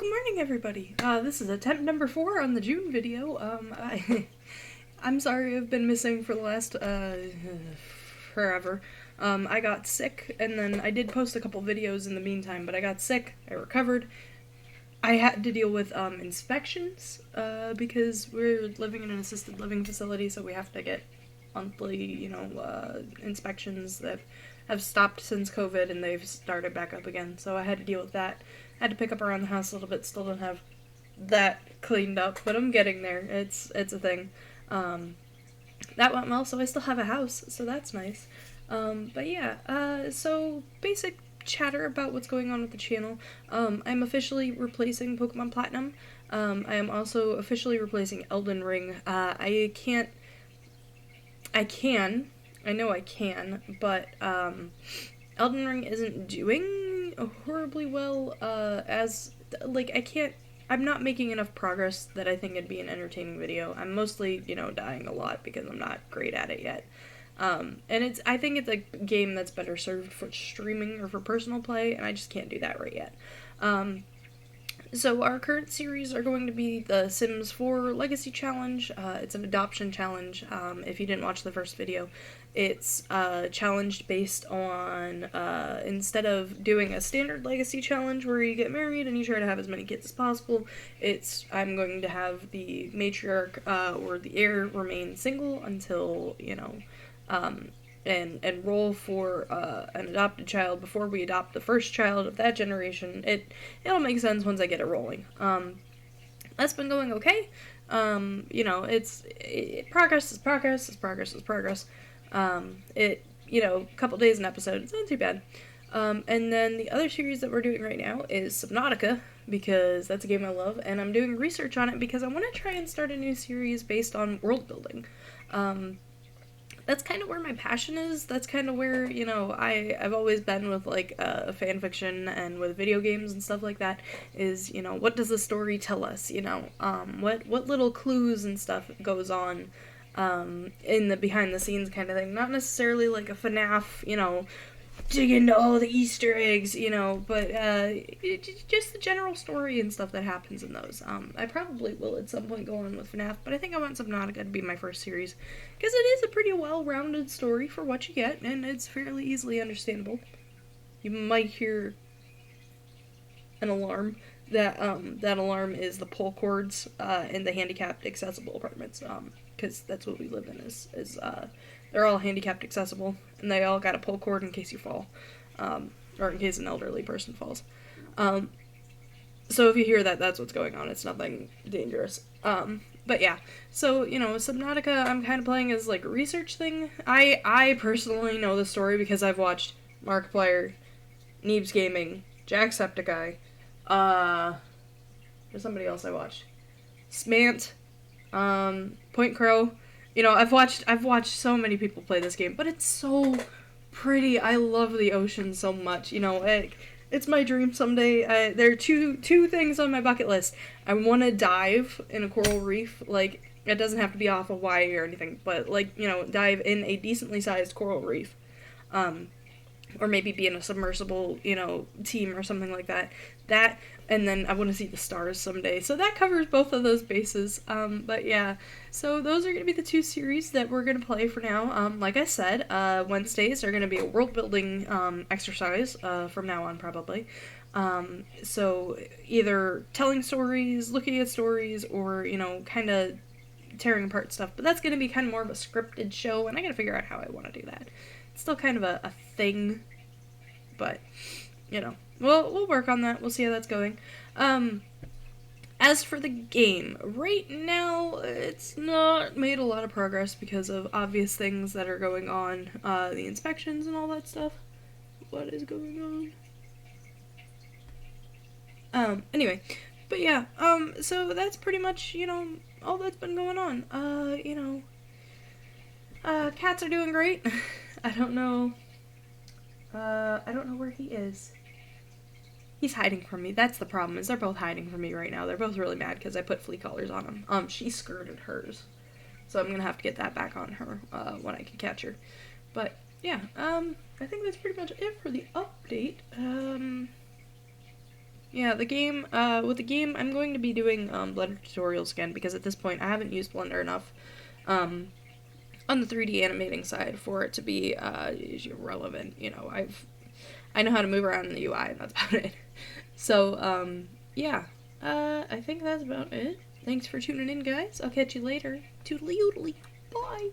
Good morning, everybody. This is attempt number 4 on the June video. I'm sorry I've been missing for the last, forever. I got sick, and then I did post a couple videos in the meantime, but I got sick, I recovered. I had to deal with, inspections, because we're living in an assisted living facility, so we have to get monthly, inspections that have stopped since COVID, and they've started back up again, so I had to deal with that. I had to pick up around the house a little bit, still don't have that cleaned up, but I'm getting there. It's a thing. That went well, so I still have a house, so that's nice. But yeah, so basic chatter about what's going on with the channel. I'm officially replacing Pokemon Platinum. I am also officially replacing Elden Ring. I know I can, but, Elden Ring isn't doing horribly well, I'm not making enough progress that I think it'd be an entertaining video. I'm mostly, dying a lot because I'm not great at it yet. And I think it's a game that's better served for streaming or for personal play, and I just can't do that right yet. So our current series are going to be the Sims 4 Legacy Challenge. It's an adoption challenge. If you didn't watch the first video, it's a challenge based on, instead of doing a standard Legacy challenge where you get married and you try to have as many kids as possible, I'm going to have the matriarch, or the heir remain single until, and roll for an adopted child before we adopt the first child of that generation. It'll make sense once I get it rolling. That's been going okay. Progress is progress is progress is progress. A couple days an episode, it's not too bad. And then the other series that we're doing right now is Subnautica, because that's a game I love, and I'm doing research on it because I want to try and start a new series based on world building. That's kind of where my passion is. That's kind of where, I've always been with, fan fiction and with video games and stuff like that, is, what does the story tell us, what little clues and stuff goes on, in the behind-the-scenes kind of thing. Not necessarily like a FNAF, dig into all the Easter eggs, but just the general story and stuff that happens in those. I probably will at some point go on with FNAF, but I think I want Subnautica to be my first series, because it is a pretty well-rounded story for what you get, and it's fairly easily understandable. You might hear an alarm. That alarm is the pull cords in the handicapped accessible apartments, because that's what we live in, is they're all handicapped accessible, and they all got a pull cord in case you fall, or in case an elderly person falls. So if you hear that, that's what's going on. It's nothing dangerous. But yeah, so, Subnautica I'm kind of playing as, a research thing. I personally know the story because I've watched Markiplier, Neebs Gaming, Jacksepticeye, there's somebody else I watched, Smant, Point Crow. I've watched so many people play this game, but it's so pretty. I love the ocean so much. It's my dream someday. There are two things on my bucket list. I want to dive in a coral reef. It doesn't have to be off Hawaii or anything, but, dive in a decently sized coral reef. Or maybe be in a submersible, team or something like that. And then I want to see the stars someday. So that covers both of those bases. But yeah, so those are going to be the two series that we're going to play for now. Like I said, Wednesdays are going to be a world building exercise from now on, probably. So either telling stories, looking at stories, or, kind of tearing apart stuff. But that's going to be kind of more of a scripted show, and I got to figure out how I want to do that. It's still kind of a thing, but, we'll work on that. We'll see how that's going. As for the game, right now, it's not made a lot of progress because of obvious things that are going on, the inspections and all that stuff. What is going on? Anyway, but yeah, so that's pretty much, all that's been going on. Cats are doing great. I don't know where he is. He's hiding from me. That's the problem, is they're both hiding from me right now. They're both really mad because I put flea collars on them. She skirted hers, so I'm gonna have to get that back on her, when I can catch her. But, yeah, I think that's pretty much it for the update. Yeah, the game, with the game, I'm going to be doing, Blender tutorials again, because at this point, I haven't used Blender enough, on the 3D animating side for it to be, relevant, I know how to move around in the UI, and that's about it. So, yeah, I think that's about it. Thanks for tuning in, guys. I'll catch you later. Toodly oodly. Bye.